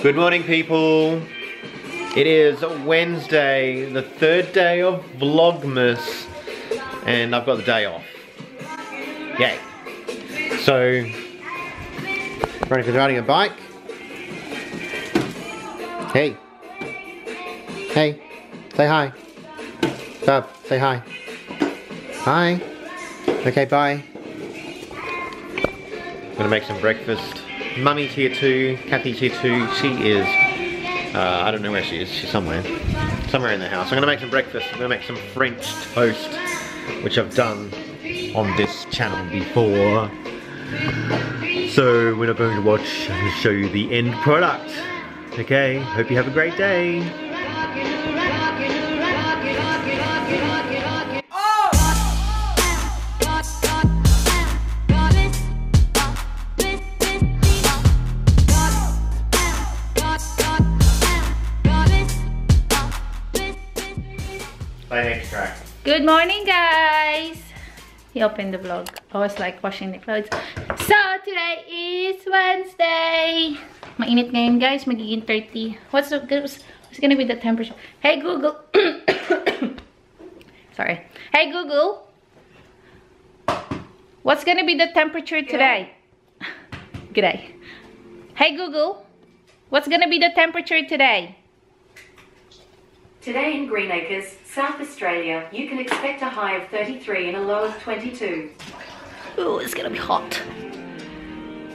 Good morning, people. It is Wednesday, the third day of Vlogmas, and I've got the day off. Yay. So, ready for riding a bike? Hey. Hey. Say hi. Bub, say hi. Hi. Okay, bye. I'm gonna make some breakfast. Mummy's here too, Cathy's here too. She is, I don't know where she is. She's somewhere in the house. I'm gonna make some breakfast. I'm gonna make some French toast, which I've done on this channel before. So we're not going to watch. I'm gonna show you the end product. Okay, hope you have a great day. Good morning, guys! He opened the vlog. I was like washing the clothes. So, today is Wednesday. Mainit ngayon, guys. Magiging 30. What's gonna be the temperature? Hey, Google. Sorry. Hey, Google. What's gonna be the temperature today? G'day. Hey, Google. What's gonna be the temperature today? Today in Greenacres, South Australia, you can expect a high of 33 and a low of 22. Ooh, it's gonna be hot.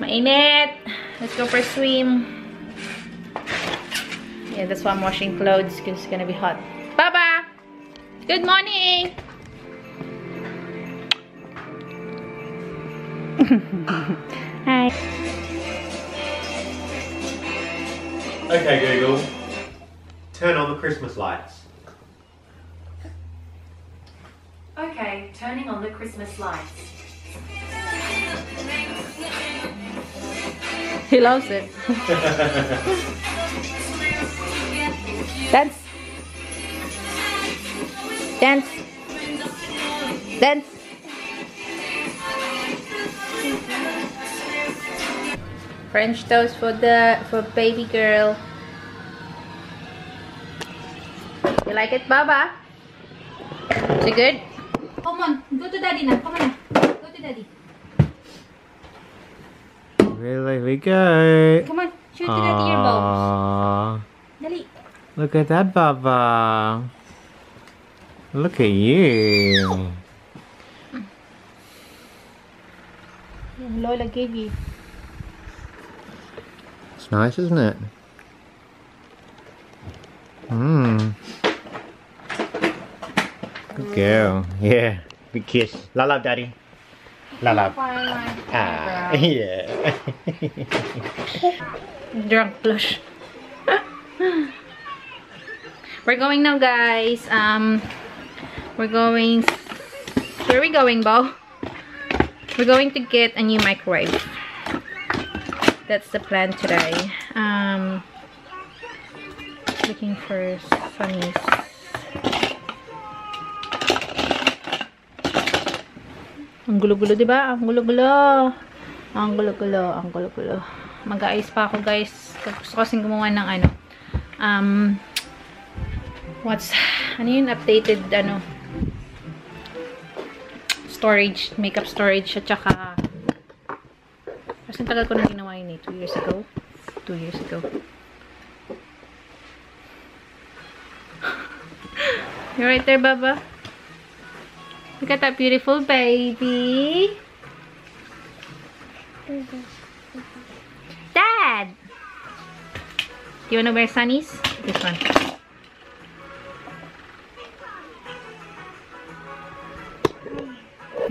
Mainit. Let's go for a swim. Yeah, that's why I'm washing clothes, because it's gonna be hot. Baba! Good morning! Hi. Okay, Google. Turn on the Christmas lights. Okay, turning on the Christmas lights. He loves it. Dance. Dance. Dance. French toast for baby girl. You like it, Baba? Is it good? Come on, go to daddy now. Come on, go to daddy. Really, we go. Come on, show to daddy your balls. Dali. Look at that, Baba. Look at you. Lola gave you. It's nice, isn't it? Mmm. Good girl. Yeah. Big kiss. Love, daddy. Love. Ah, yeah. Drunk blush. We're going now, guys. We're going. Where are we going, Bo? We're going to get a new microwave. That's the plan today. Looking for Sunny's. Ang gulo-gulo, diba? Ang gulo-gulo. Ang gulo-gulo. Ang gulo-gulo. Mag-aayos pa ako, guys. Gusto ko kasing gumawa ng ano. Ano yun? Updated, ano. Storage. Makeup storage. At saka, kasi tagal ko na ginawa yun eh. 2 years ago. 2 years ago. You're right there, Baba. Look at that beautiful baby. Dad! Do you want to wear sunnies? This one.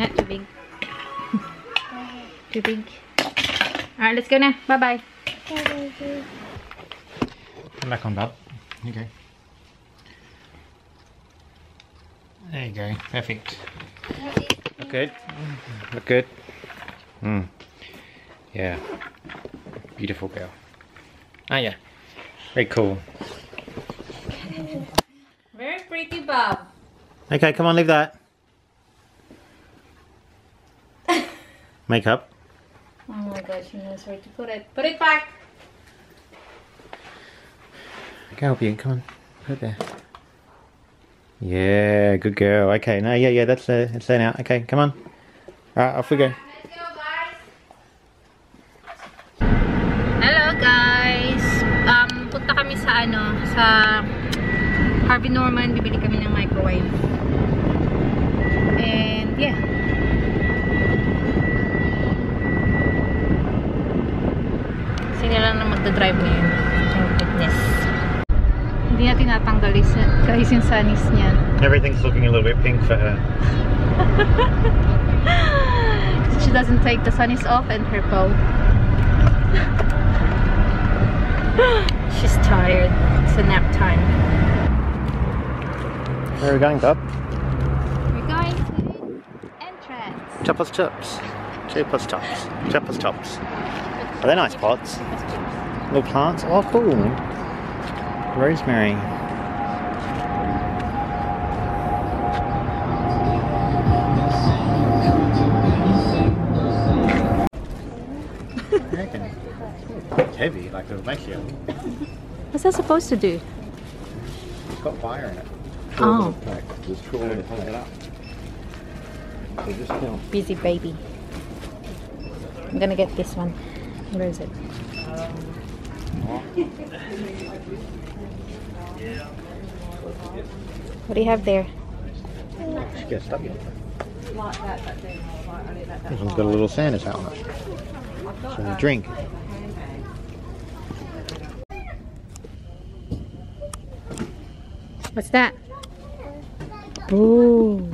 Not too big. Too big. Alright, let's go now. Bye-bye. Come back on, Bub. Okay. There you go. Perfect. Look good. Look good. Yeah. Beautiful girl. Oh yeah. Very cool. Very pretty, Bob. Okay, come on, leave that. Makeup. Oh my gosh, she knows where to put it. Put it back. Go help you. Come on. Put it there. Yeah, good girl. Okay, no, yeah, that's there. It's there now. Okay, come on. Alright, off we go. Let's go, guys. Hello, guys. Punta kami sa sa Harvey Norman. Bibili kami ng microwave. And yeah. Sila lang na magdadrive ngayon. Oh, goodness. Hindi natin natanggal guys yung sunnies niya. Everything's looking a little bit pink for her. She doesn't take the sunnies off and her bow. She's tired. It's a nap time. Where are we going, Bob? We're going to the entrance. Choppers Chops. Choppers Chops. Choppers Chops. Are they nice pots? Little plants? Oh, cool. Rosemary. It's heavy, like it'll make you. What's that supposed to do? It's got fire in it. Oh. Just pull it up. So just kill. Busy baby. I'm gonna get this one. Where is it? What do you have there? Just get stuck in it. This one's got a little Santa's hat on it. So a drink. What's that? Ooh.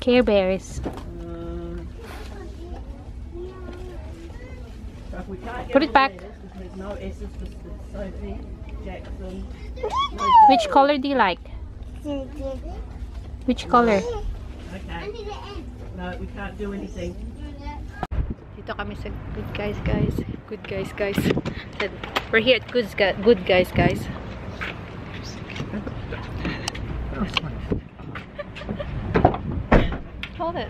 Care Bears. Put it back. Which color do you like? Which color? Okay. No, we can't do anything. Dito kami sa Good Guys, guys. Good Guys, guys. We're here at Good Guys, guys. Hold it.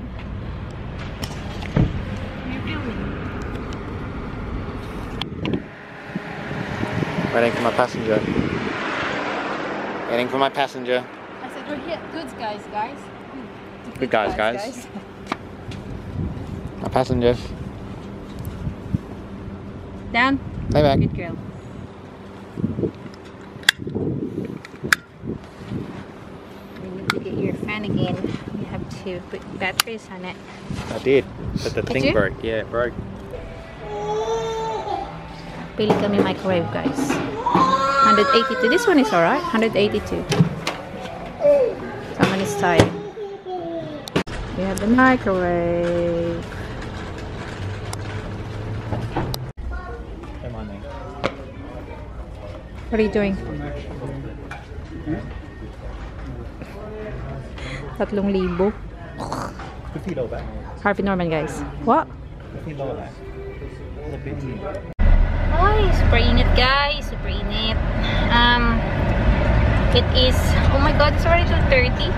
You're filming. Waiting for my passenger. Waiting for my passenger. I said we're here at Good Guys, guys. Good guys, guys. My passenger. Down. Lay back. Good girl. We need to get your fan again. We have to put batteries on it. I did, but the Did thing you? broke. Yeah, it broke. Pili kami microwave, guys. 182. This one is alright. 182. Someone is tired. We have the microwave. Come on then. What are you doing? 3,000. $50 back. Harvey Norman, guys. What? $50 back. Ay, super init, guys. Super init. It is, oh my god, it's already 2:30.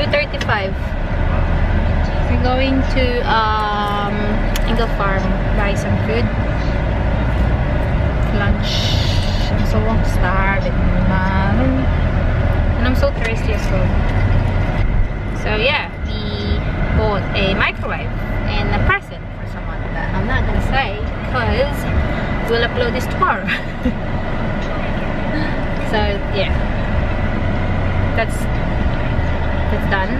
2:35. We're going to Ingle Farm, buy some food. Lunch. I'm so starving. And I'm so thirsty as well. So yeah, we bought a microwave and a present for someone that I'm not gonna say because we'll upload this tomorrow. So yeah, that's done.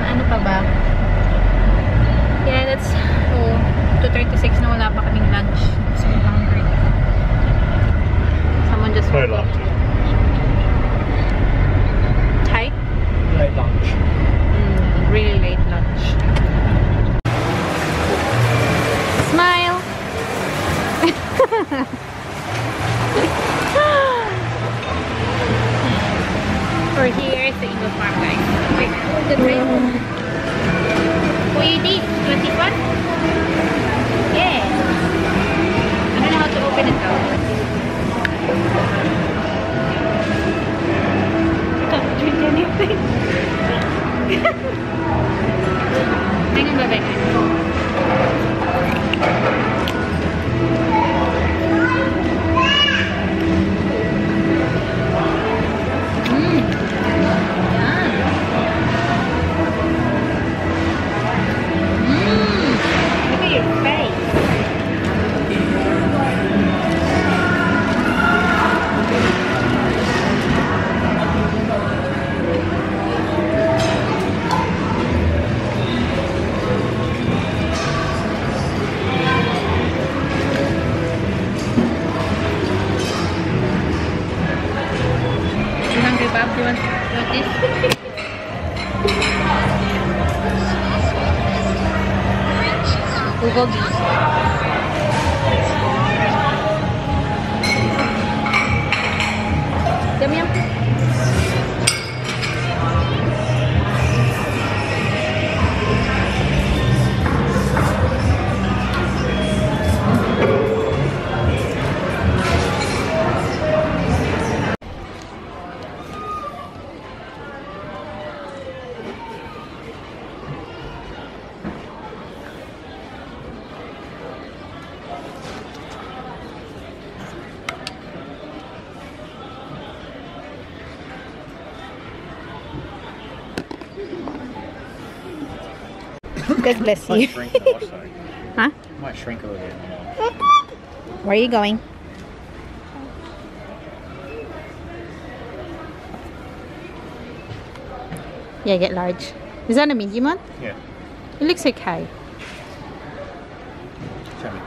Ano pa ba? Yeah, that's 2:36 na wala pa kaming lunch. So hungry. Someone just woke up. Tight? Late lunch. Really late lunch. Smile. We're here at the Ingle Farm, guys. Wait, the train. Wait, 21? Yeah. I don't know how to open it though. this? Bulgogi. Yum yum. God bless you. Might shrink the wash though. Huh? Might shrink a little bit. Where are you going? Yeah, get large. Is that a medium one? Yeah. It looks okay. Show me.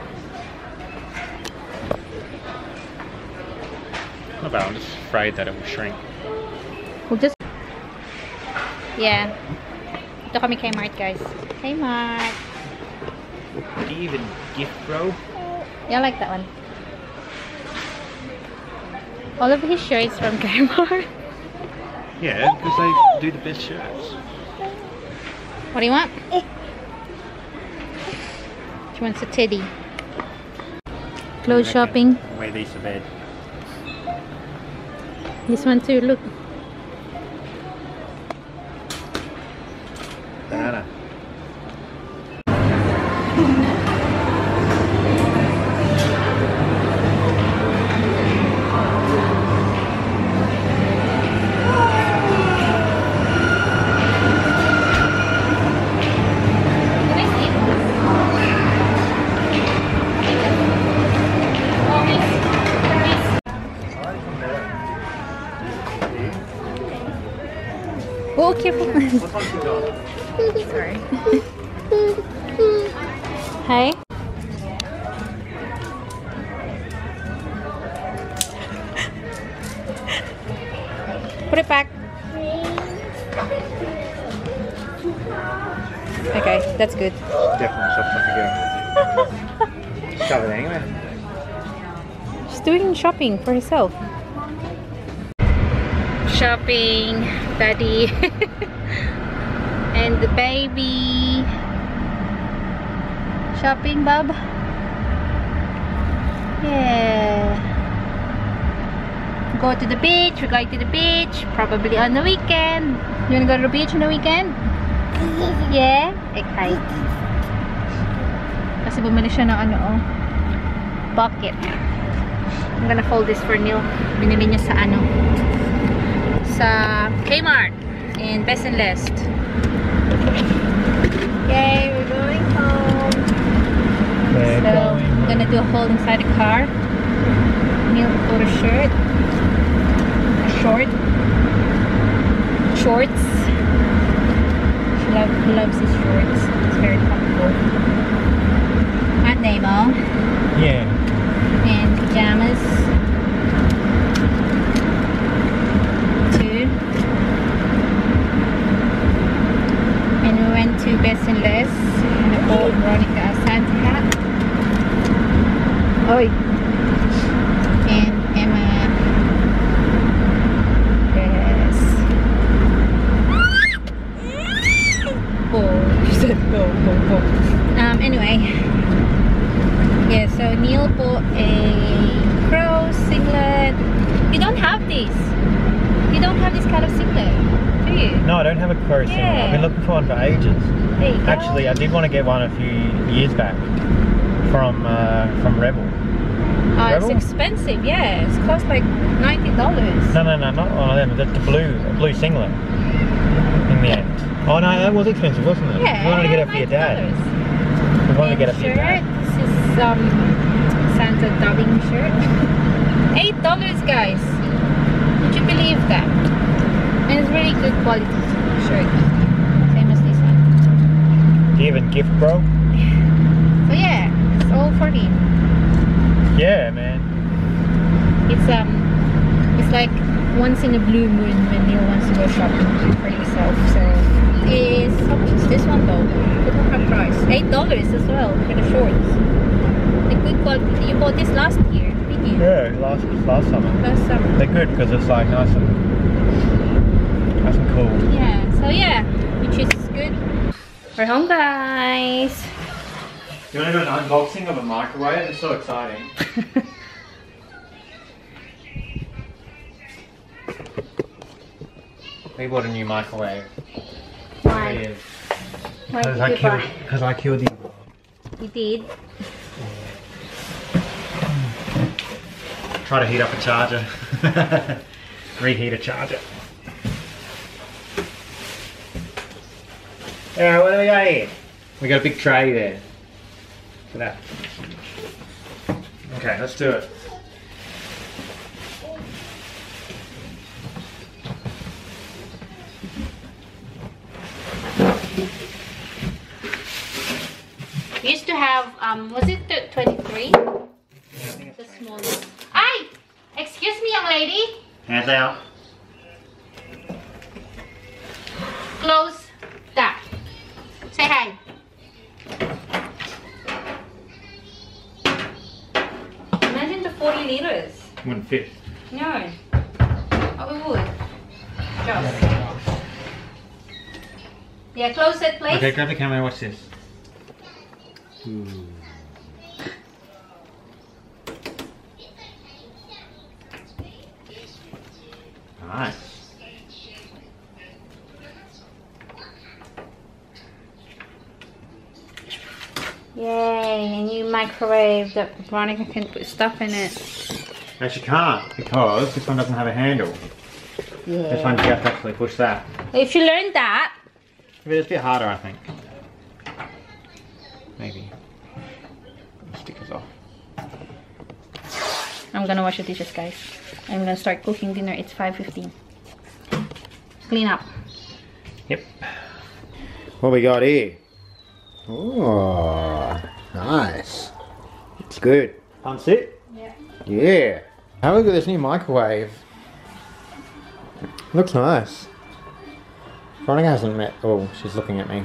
Not bad, I'm just afraid that it will shrink. We'll just... Yeah. Ito kami kay Mart, guys. Hey, Mart. Do you even gift, bro? Yeah, I like that one. All of his shirts from Kmart. Yeah, because they do the best shirts. What do you want? She wants a teddy. Clothes shopping. I'll wear these to bed. This one too, look. Banana. Oh, careful. What time's you got? Sorry. Hey. Put it back. Okay, that's good. Definitely shops like a girl. Shove it anyway. She's doing shopping for herself. Shopping, daddy, and the baby. Shopping, bub. Yeah. Go to the beach. We're going to the beach probably on the weekend. You wanna go to the beach on the weekend? Yeah? Okay. Kasi bumili siya ng ano, oh, bucket. I'm gonna fold this for Neil. Binili niya sa ano, sa Kmart in Best and List. Okay, we're going home. So I'm gonna do a hold inside the car. Neil bought a shirt, a shorts. He loves his shorts. It's very comfortable. At Nemo. Yeah. And pajamas. And we went to Best and Less and I bought Veronica a Santa hat. Oi. And Emma dress. Oh, she said go. Anyway. Yeah, so Neil bought a crow singlet. You don't have these. You don't have this kind of singlet. No, I don't have a crow singlet. I've been looking for one for ages. There you go. Actually, I did want to get one a few years back from Rebel. Oh, it's Rebel? expensive, yeah. It's cost like $90. No, not one of them. That's the blue singlet. In the end. Oh no, that was expensive, wasn't it? Yeah. We wanted to get it for your dad. We wanted to get it for your dad. This is Santa dubbing shirt. $8, guys. Would you believe that? And it's really good quality shirt. Same as this one. Do you even gift, bro? So yeah, it's all for him. Yeah, man. It's like once in a blue moon when Neil wants to go shopping for himself. So is how much is this one though? They don't have price. $8 as well for the shorts. The good quality. You bought this last year, didn't you? Yeah, last summer. Last summer. They're good because it's like nice and cool. Yeah. So yeah, which is good. We're home, guys. You want to do an unboxing of a microwave? It's so exciting. We bought a new microwave. Why? Why did you buy? Because I killed the... You did? Try to heat up a charger. Reheat a charger. Alright, what do we got here? We got a big tray there. For that. Okay, let's do it. We used to have, was it 23? The small one. Ay! Excuse me, young lady. Hands out. Close that. Say hi. Imagine the 40 liters. Wouldn't fit. No. Oh, we would. Just. Yeah, close it, please. Okay, grab the camera. Watch this. Nice. Yay, a new microwave that Veronica can put stuff in it. Actually can't because this one doesn't have a handle. Yeah. This one you have to actually push that. If you learn that, But it's a bit harder, I think. Maybe. Stickers off. I'm gonna wash the dishes, guys. I'm gonna start cooking dinner. It's 5:15. Clean up. Yep. What we got here? Oh, nice. It's good. Fun sit? Yeah. Yeah. Have a look at this new microwave. Looks nice. Veronica hasn't met. Oh, she's looking at me.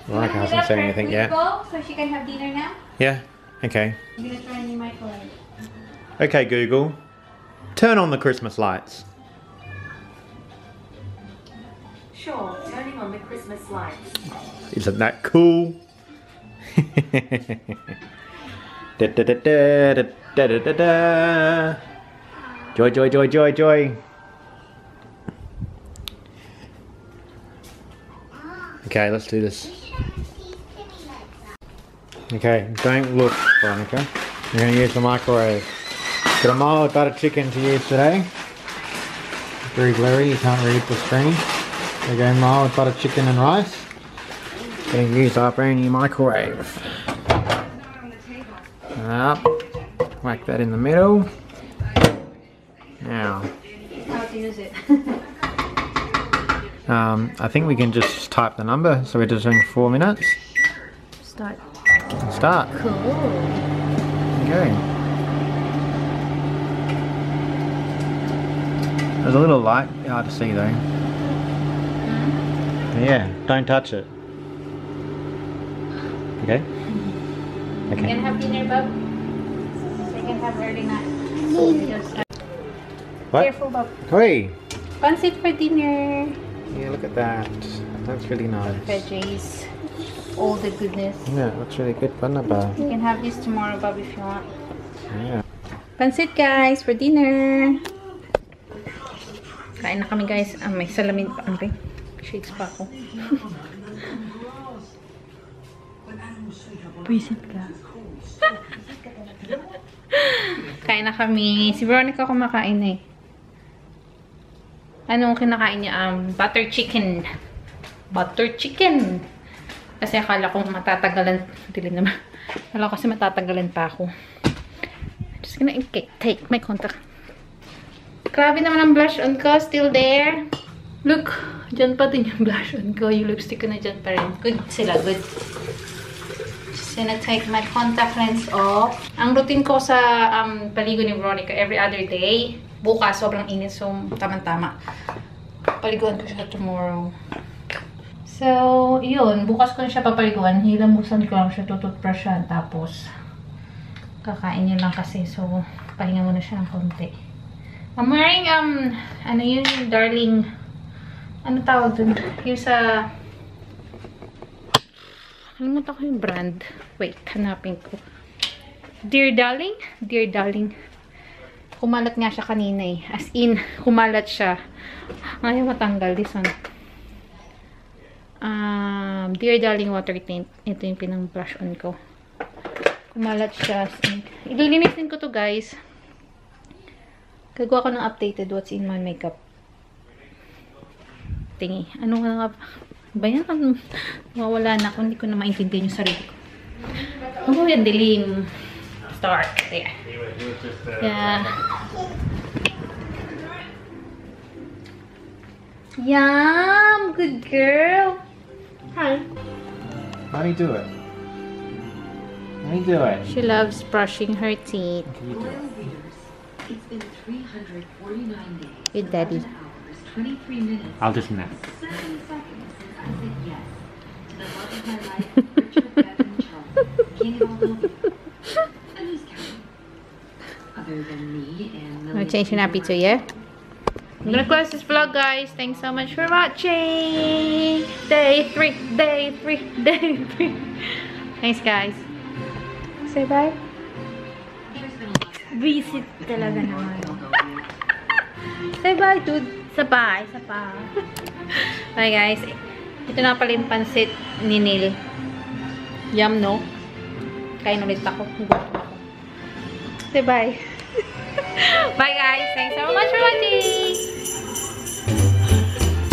Veronica hasn't said anything yet. So she can have dinner now. Yeah. Okay. I'm gonna try a new microwave. Okay, Google. Turn on the Christmas lights. Sure, turning on the Christmas lights. Isn't that cool? Da, da, da, da, da, da, da, da. Joy, joy, joy, joy, joy. Okay, let's do this. Okay, don't look, Veronica. We're going to use the microwave. Got a mild butter chicken to use today. Very blurry, you can't read the screen. We're going mild butter chicken and rice. Going to use our brand new microwave. Up. Whack that in the middle. Now. How to use it? I think we can just type the number. So we're just doing 4 minutes. Start. Start. Cool. Okay. There's a little light, hard to see though. Yeah, don't touch it. Okay? You can have dinner, Bob. So you can have early night. What? Careful, Bob. Hey! Pancit for dinner. Yeah, look at that. That's really nice. Veggies. All the goodness. Yeah, it looks really good, doesn't it, Bob? You can have this tomorrow, Bob, if you want. Yeah. Pancit, guys, for dinner. Kain na kami, guys. May salamin pa. Okay. Shades pa ako. Pwisit ka. Kain na kami. Si Veronica kumakain eh. Anong kinakain niya? Butter chicken. Butter chicken. Kasi akala ko matatagalan. Dilim naman. Akala ko kasi matatagalan pa ako. I'm just gonna take my contact. Grabe naman ang blush on ko. Still there. Look. Dyan pa din yung blush on ko. Yung lipstick ko na dyan pa rin. Good sila. Good. Then I take my contact lens off. Ang routine ko sa paligo ni Veronica every other day. Bukas, sobrang init. So, tama-tama. Paliguan ko siya tomorrow. So, yun. Bukas ko na siya papaliguan. Hilamusan ko lang siya. Tututbrush siya. Tapos, kakain niya lang kasi. So, pahinga muna siya ng konti. I'm wearing, ano yun, darling, ano tawag dun? Yung sa, kalimutan ko yung brand. Wait, hanapin ko. Dear Darling? Dear Darling. Kumalat nga siya kanina eh. As in, kumalat siya. Ayaw matanggal. This one. Dear Darling Water Tint. Ito yung pinang-brush on ko. Kumalat siya. Ililinisin ko to guys. Gagawa ko ng updated what's in my makeup. Tingi. Ano nga ba yan? Mawala na ako. Hindi ko na maintindihan yung sarili ko. Oh, yan. Dilim. Start. There. Yeah. Yum! Good girl. Hi. How do you do it? How do you do it? She loves brushing her teeth. It's been 349 days. With Daddy. 23 minutes. I'll just nap. 7 seconds since I said yes to the love of my life, Richard Bevan Charles. Can't it all go? And who's counting? Other than me and I'm changing nappy too, yeah? I'm gonna close this vlog, guys. Thanks so much for watching. Day 3, day 3, day 3. Thanks, guys. Say bye. Visit talaga naman. Say bye, dude. Sabay, sabay. Bye, guys. Ito na pala yung pansit ni Neil. Yum, no? Kain ulit ako. Say bye. Bye, guys. Thanks so much for watching.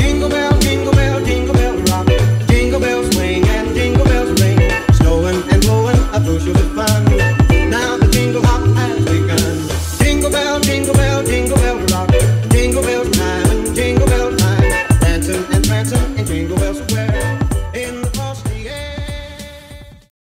Jingle bell, jingle